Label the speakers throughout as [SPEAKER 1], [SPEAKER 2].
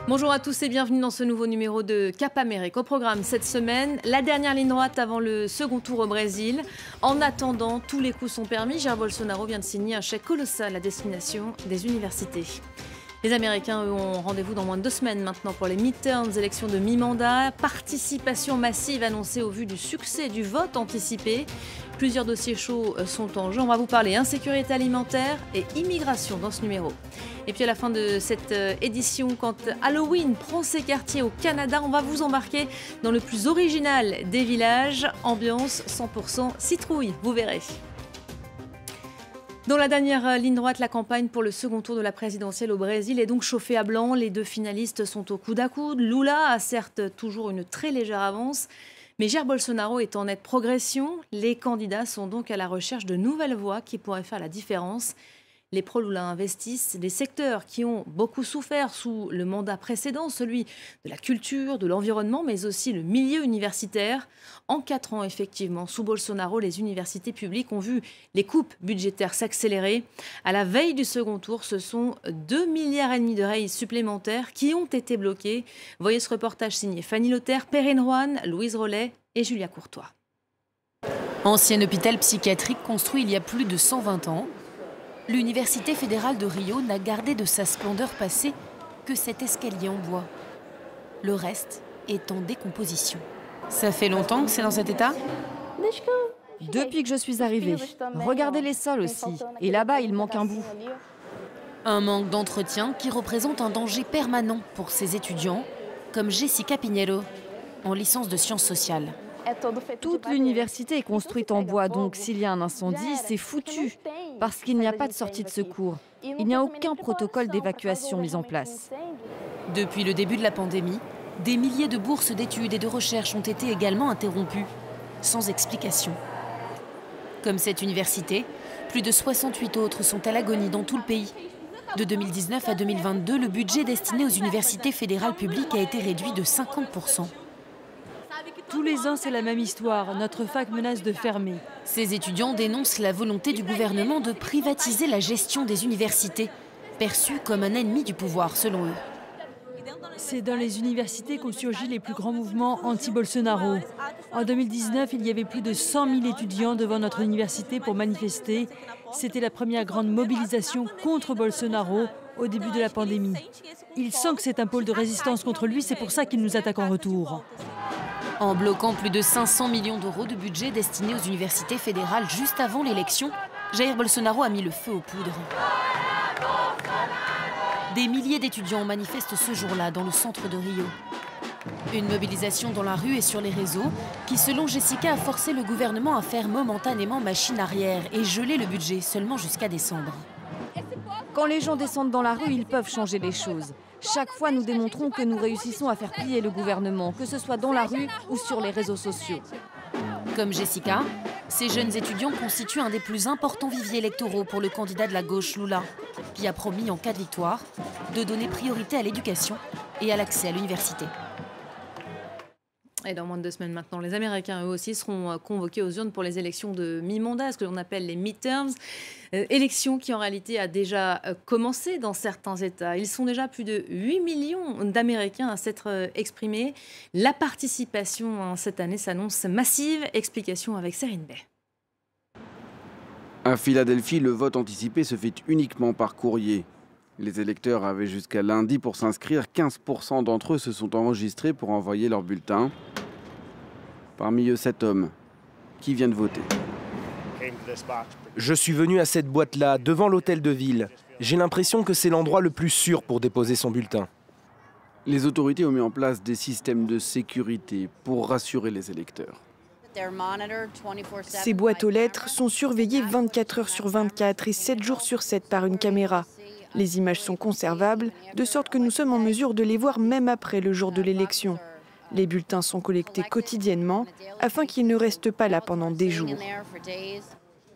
[SPEAKER 1] Bonjour à tous et bienvenue dans ce nouveau numéro de Cap Amérique. Au programme cette semaine, la dernière ligne droite avant le second tour au Brésil. En attendant, tous les coups sont permis. Jair Bolsonaro vient de signer un chèque colossal à destination des universités. Les Américains, eux, ont rendez-vous dans moins de 2 semaines maintenant pour les midterms, élections de mi-mandat. Participation massive annoncée au vu du succès du vote anticipé. Plusieurs dossiers chauds sont en jeu. On va vous parler insécurité alimentaire et immigration dans ce numéro. Et puis à la fin de cette édition, quand Halloween prend ses quartiers au Canada, on va vous embarquer dans le plus original des villages. Ambiance 100% citrouille, vous verrez. Dans la dernière ligne droite, la campagne pour le second tour de la présidentielle au Brésil est donc chauffée à blanc. Les deux finalistes sont au coude à coude. Lula a certes toujours une très légère avance, mais Jair Bolsonaro est en nette progression. Les candidats sont donc à la recherche de nouvelles voix qui pourraient faire la différence. Les pro-Lula investissent des secteurs qui ont beaucoup souffert sous le mandat précédent, celui de la culture, de l'environnement, mais aussi le milieu universitaire. En 4 ans, effectivement, sous Bolsonaro, les universités publiques ont vu les coupes budgétaires s'accélérer. À la veille du second tour, ce sont 2,5 milliards de reais supplémentaires qui ont été bloqués. Voyez ce reportage signé Fanny Lothaire, Perrine Roanne, Louise Rollet et Julia Courtois.
[SPEAKER 2] Ancien hôpital psychiatrique construit il y a plus de 120 ans, l'Université fédérale de Rio n'a gardé de sa splendeur passée que cet escalier en bois. Le reste est en décomposition. Ça fait longtemps que c'est dans cet état ?
[SPEAKER 3] Depuis que je suis arrivée. Regardez les sols aussi. Et là-bas, il manque un bout.
[SPEAKER 2] Un manque d'entretien qui représente un danger permanent pour ces étudiants, comme Jessica Pinheiro, en licence de sciences sociales.
[SPEAKER 3] Toute l'université est construite en bois, donc s'il y a un incendie, c'est foutu. Parce qu'il n'y a pas de sortie de secours. Il n'y a aucun protocole d'évacuation mis en place.
[SPEAKER 2] Depuis le début de la pandémie, des milliers de bourses d'études et de recherche ont été également interrompues, sans explication. Comme cette université, plus de 68 autres sont à l'agonie dans tout le pays. De 2019 à 2022, le budget destiné aux universités fédérales publiques a été réduit de 50%.
[SPEAKER 4] Tous les ans, c'est la même histoire. Notre fac menace de fermer.
[SPEAKER 2] Ces étudiants dénoncent la volonté du gouvernement de privatiser la gestion des universités, perçue comme un ennemi du pouvoir, selon eux.
[SPEAKER 4] C'est dans les universités qu'ont surgi les plus grands mouvements anti-Bolsonaro. En 2019, il y avait plus de 100 000 étudiants devant notre université pour manifester. C'était la première grande mobilisation contre Bolsonaro au début de la pandémie. Il sent que c'est un pôle de résistance contre lui, c'est pour ça qu'il nous attaque en retour.
[SPEAKER 2] En bloquant plus de 500 millions d'euros de budget destiné aux universités fédérales juste avant l'élection, Jair Bolsonaro a mis le feu aux poudres. Des milliers d'étudiants manifestent ce jour-là dans le centre de Rio. Une mobilisation dans la rue et sur les réseaux qui, selon Jessica, a forcé le gouvernement à faire momentanément machine arrière et geler le budget seulement jusqu'à décembre.
[SPEAKER 3] Quand les gens descendent dans la rue, ils peuvent changer les choses. Chaque fois, nous démontrons que nous réussissons à faire plier le gouvernement, que ce soit dans la rue ou sur les réseaux sociaux.
[SPEAKER 2] Comme Jessica, ces jeunes étudiants constituent un des plus importants viviers électoraux pour le candidat de la gauche Lula, qui a promis, en cas de victoire, de donner priorité à l'éducation et à l'accès à l'université.
[SPEAKER 1] Et dans moins de 2 semaines maintenant, les Américains, eux aussi, seront convoqués aux urnes pour les élections de mi-mandat, ce que l'on appelle les midterms. Élections qui, en réalité, a déjà commencé dans certains États. Ils sont déjà plus de 8 millions d'Américains à s'être exprimés. La participation cette année s'annonce massive. Explication avec Serine Bay.
[SPEAKER 5] À Philadelphie, le vote anticipé se fait uniquement par courrier. Les électeurs avaient jusqu'à lundi pour s'inscrire. 15% d'entre eux se sont enregistrés pour envoyer leur bulletin. Parmi eux, 7 hommes qui viennent voter.
[SPEAKER 6] Je suis venu à cette boîte-là, devant l'hôtel de ville. J'ai l'impression que c'est l'endroit le plus sûr pour déposer son bulletin.
[SPEAKER 5] Les autorités ont mis en place des systèmes de sécurité pour rassurer les électeurs.
[SPEAKER 7] Ces boîtes aux lettres sont surveillées 24 heures sur 24 et 7 jours sur 7 par une caméra. Les images sont conservables, de sorte que nous sommes en mesure de les voir même après le jour de l'élection. Les bulletins sont collectés quotidiennement afin qu'ils ne restent pas là pendant des jours.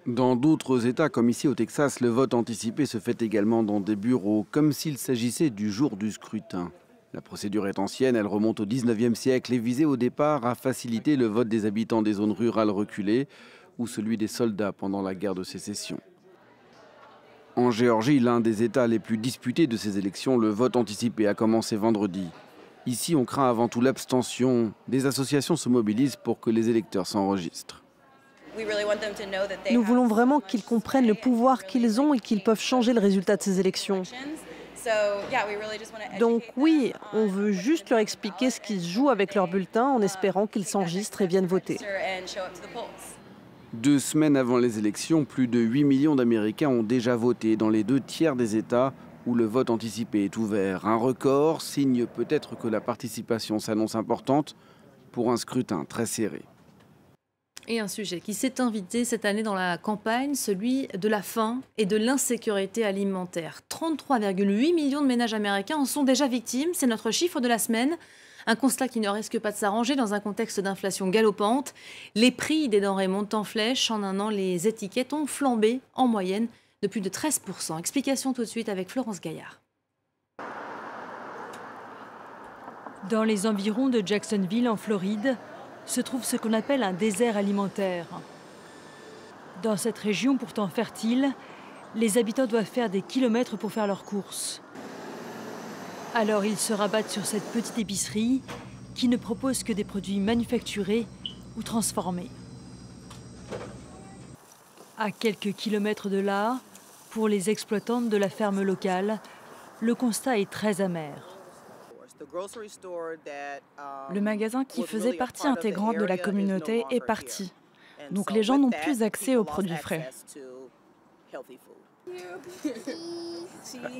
[SPEAKER 5] Dans d'autres États, comme ici au Texas, le vote anticipé se fait également dans des bureaux, comme s'il s'agissait du jour du scrutin. La procédure est ancienne, elle remonte au 19e siècle et visait au départ à faciliter le vote des habitants des zones rurales reculées ou celui des soldats pendant la guerre de sécession. En Géorgie, l'un des États les plus disputés de ces élections, le vote anticipé a commencé vendredi. Ici, on craint avant tout l'abstention. Des associations se mobilisent pour que les électeurs s'enregistrent.
[SPEAKER 8] Nous voulons vraiment qu'ils comprennent le pouvoir qu'ils ont et qu'ils peuvent changer le résultat de ces élections. Donc oui, on veut juste leur expliquer ce qui se joue avec leur bulletin en espérant qu'ils s'enregistrent et viennent voter.
[SPEAKER 5] 2 semaines avant les élections, plus de 8 millions d'Américains ont déjà voté dans les 2 tiers des États où le vote anticipé est ouvert. Un record, signe peut-être que la participation s'annonce importante pour un scrutin très serré.
[SPEAKER 1] Et un sujet qui s'est invité cette année dans la campagne, celui de la faim et de l'insécurité alimentaire. 33,8 millions de ménages américains en sont déjà victimes, c'est notre chiffre de la semaine. Un constat qui ne risque pas de s'arranger dans un contexte d'inflation galopante. Les prix des denrées montent en flèche. En un an, les étiquettes ont flambé en moyenne de plus de 13%. Explication tout de suite avec Florence Gaillard.
[SPEAKER 4] Dans les environs de Jacksonville, en Floride, se trouve ce qu'on appelle un désert alimentaire. Dans cette région pourtant fertile, les habitants doivent faire des kilomètres pour faire leurs courses. Alors ils se rabattent sur cette petite épicerie qui ne propose que des produits manufacturés ou transformés. À quelques kilomètres de là, pour les exploitantes de la ferme locale, le constat est très amer.
[SPEAKER 9] Le magasin qui faisait partie intégrante de la communauté est parti. Donc les gens n'ont plus accès aux produits frais.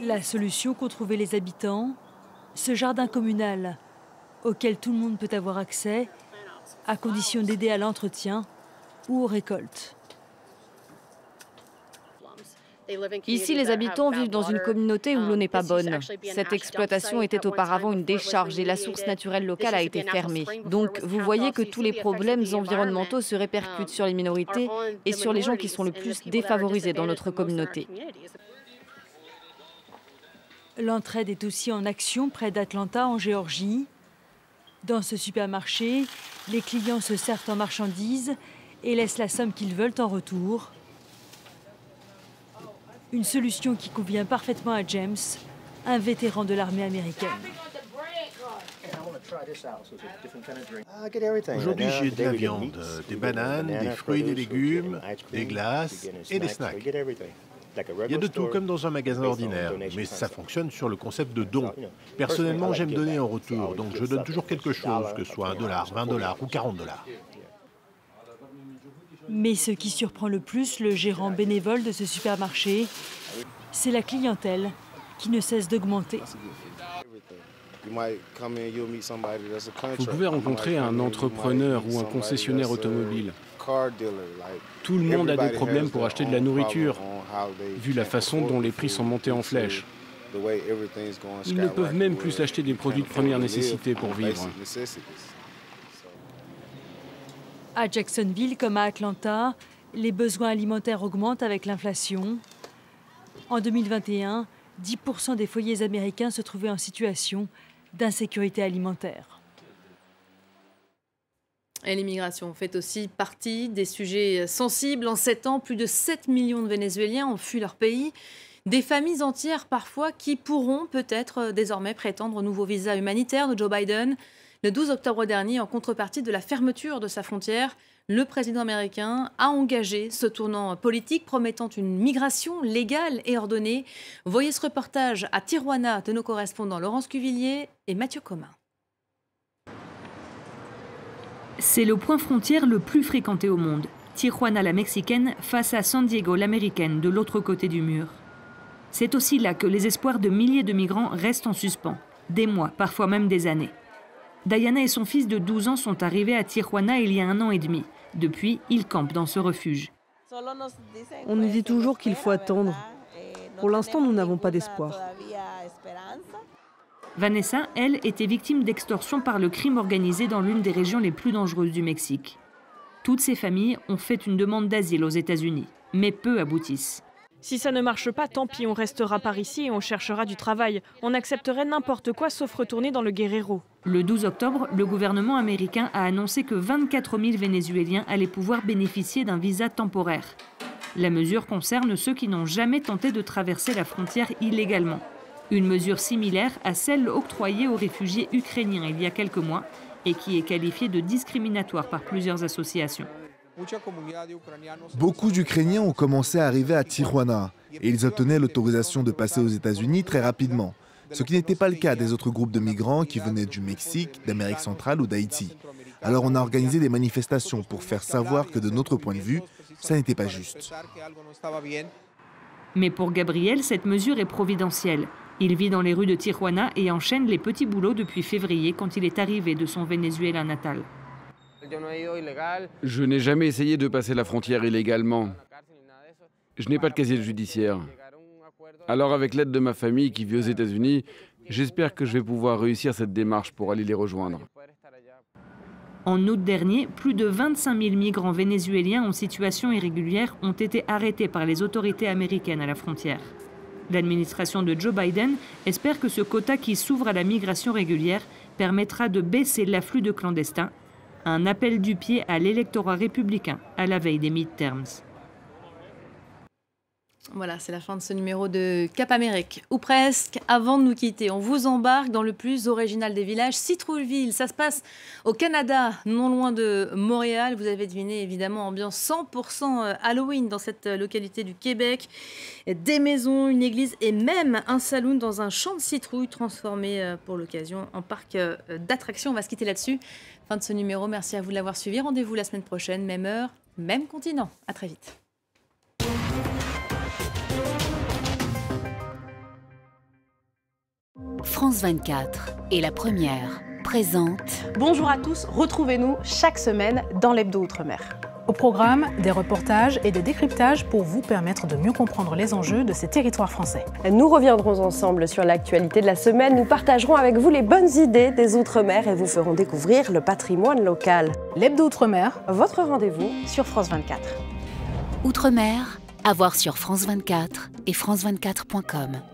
[SPEAKER 4] La solution qu'ont trouvé les habitants, ce jardin communal auquel tout le monde peut avoir accès, à condition d'aider à l'entretien ou aux récoltes.
[SPEAKER 3] Ici, les habitants vivent dans une communauté où l'eau n'est pas bonne. Cette exploitation était auparavant une décharge et la source naturelle locale a été fermée. Donc, vous voyez que tous les problèmes environnementaux se répercutent sur les minorités et sur les gens qui sont le plus défavorisés dans notre communauté.
[SPEAKER 4] L'entraide est aussi en action près d'Atlanta, en Géorgie. Dans ce supermarché, les clients se servent en marchandises et laissent la somme qu'ils veulent en retour. Une solution qui convient parfaitement à James, un vétéran de l'armée américaine.
[SPEAKER 10] Aujourd'hui, j'ai de la viande, des bananes, des fruits et des légumes, des glaces et des snacks. Il y a de tout, comme dans un magasin ordinaire, mais ça fonctionne sur le concept de don. Personnellement, j'aime donner en retour, donc je donne toujours quelque chose, que ce soit $1, $20 ou $40.
[SPEAKER 4] Mais ce qui surprend le plus le gérant bénévole de ce supermarché, c'est la clientèle qui ne cesse d'augmenter.
[SPEAKER 11] Vous pouvez rencontrer un entrepreneur ou un concessionnaire automobile. Tout le monde a des problèmes pour acheter de la nourriture, vu la façon dont les prix sont montés en flèche. Ils ne peuvent même plus acheter des produits de première nécessité pour vivre.
[SPEAKER 4] À Jacksonville comme à Atlanta, les besoins alimentaires augmentent avec l'inflation. En 2021, 10% des foyers américains se trouvaient en situation d'insécurité alimentaire.
[SPEAKER 1] Et l'immigration fait aussi partie des sujets sensibles. En 7 ans, plus de 7 millions de Vénézuéliens ont fui leur pays. Des familles entières parfois qui pourront peut-être désormais prétendre au nouveau visa humanitaire de Joe Biden. Le 12 octobre dernier, en contrepartie de la fermeture de sa frontière, le président américain a engagé ce tournant politique promettant une migration légale et ordonnée. Voyez ce reportage à Tijuana de nos correspondants Laurence Cuvillier et Mathieu Comin.
[SPEAKER 2] C'est le point frontière le plus fréquenté au monde. Tijuana la mexicaine face à San Diego l'américaine de l'autre côté du mur. C'est aussi là que les espoirs de milliers de migrants restent en suspens. Des mois, parfois même des années. Diana et son fils de 12 ans sont arrivés à Tijuana il y a 1 an et demi. Depuis, ils campent dans ce refuge.
[SPEAKER 8] On nous dit toujours qu'il faut attendre. Pour l'instant, nous n'avons pas d'espoir.
[SPEAKER 2] Vanessa, elle, était victime d'extorsion par le crime organisé dans l'une des régions les plus dangereuses du Mexique. Toutes ces familles ont fait une demande d'asile aux États-Unis, mais peu aboutissent.
[SPEAKER 12] Si ça ne marche pas, tant pis, on restera par ici et on cherchera du travail. On accepterait n'importe quoi sauf retourner dans le Guerrero.
[SPEAKER 2] Le 12 octobre, le gouvernement américain a annoncé que 24 000 Vénézuéliens allaient pouvoir bénéficier d'un visa temporaire.
[SPEAKER 13] La mesure concerne ceux qui n'ont jamais tenté de traverser la frontière illégalement. Une mesure similaire à celle octroyée aux réfugiés ukrainiens il y a quelques mois et qui est qualifiée de discriminatoire par plusieurs associations.
[SPEAKER 14] Beaucoup d'Ukrainiens ont commencé à arriver à Tijuana et ils obtenaient l'autorisation de passer aux États-Unis très rapidement, ce qui n'était pas le cas des autres groupes de migrants qui venaient du Mexique, d'Amérique centrale ou d'Haïti. Alors on a organisé des manifestations pour faire savoir que de notre point de vue, ça n'était pas juste.
[SPEAKER 13] Mais pour Gabriel, cette mesure est providentielle. Il vit dans les rues de Tijuana et enchaîne les petits boulots depuis février quand il est arrivé de son Venezuela natal.
[SPEAKER 5] Je n'ai jamais essayé de passer la frontière illégalement. Je n'ai pas de casier judiciaire. Alors avec l'aide de ma famille qui vit aux États-Unis, j'espère que je vais pouvoir réussir cette démarche pour aller les rejoindre.
[SPEAKER 13] En août dernier, plus de 25 000 migrants vénézuéliens en situation irrégulière ont été arrêtés par les autorités américaines à la frontière. L'administration de Joe Biden espère que ce quota qui s'ouvre à la migration régulière permettra de baisser l'afflux de clandestins, un appel du pied à l'électorat républicain à la veille des midterms.
[SPEAKER 1] Voilà, c'est la fin de ce numéro de Cap Amérique, ou presque. Avant de nous quitter, on vous embarque dans le plus original des villages, Citrouilleville. Ça se passe au Canada, non loin de Montréal. Vous avez deviné, évidemment, ambiance 100% Halloween dans cette localité du Québec. Des maisons, une église et même un saloon dans un champ de citrouilles transformé pour l'occasion en parc d'attractions. On va se quitter là-dessus. Fin de ce numéro, merci à vous de l'avoir suivi. Rendez-vous la semaine prochaine, même heure, même continent. À très vite.
[SPEAKER 2] France 24 et La Première présente.
[SPEAKER 15] Bonjour à tous, retrouvez-nous chaque semaine dans l'Hebdo Outre-mer.
[SPEAKER 16] Au programme, des reportages et des décryptages pour vous permettre de mieux comprendre les enjeux de ces territoires français.
[SPEAKER 15] Nous reviendrons ensemble sur l'actualité de la semaine. Nous partagerons avec vous les bonnes idées des Outre-mer et vous ferons découvrir le patrimoine local.
[SPEAKER 16] L'Hebdo Outre-mer,
[SPEAKER 15] votre rendez-vous sur France 24.
[SPEAKER 2] Outre-mer, à voir sur France 24 et france24.com.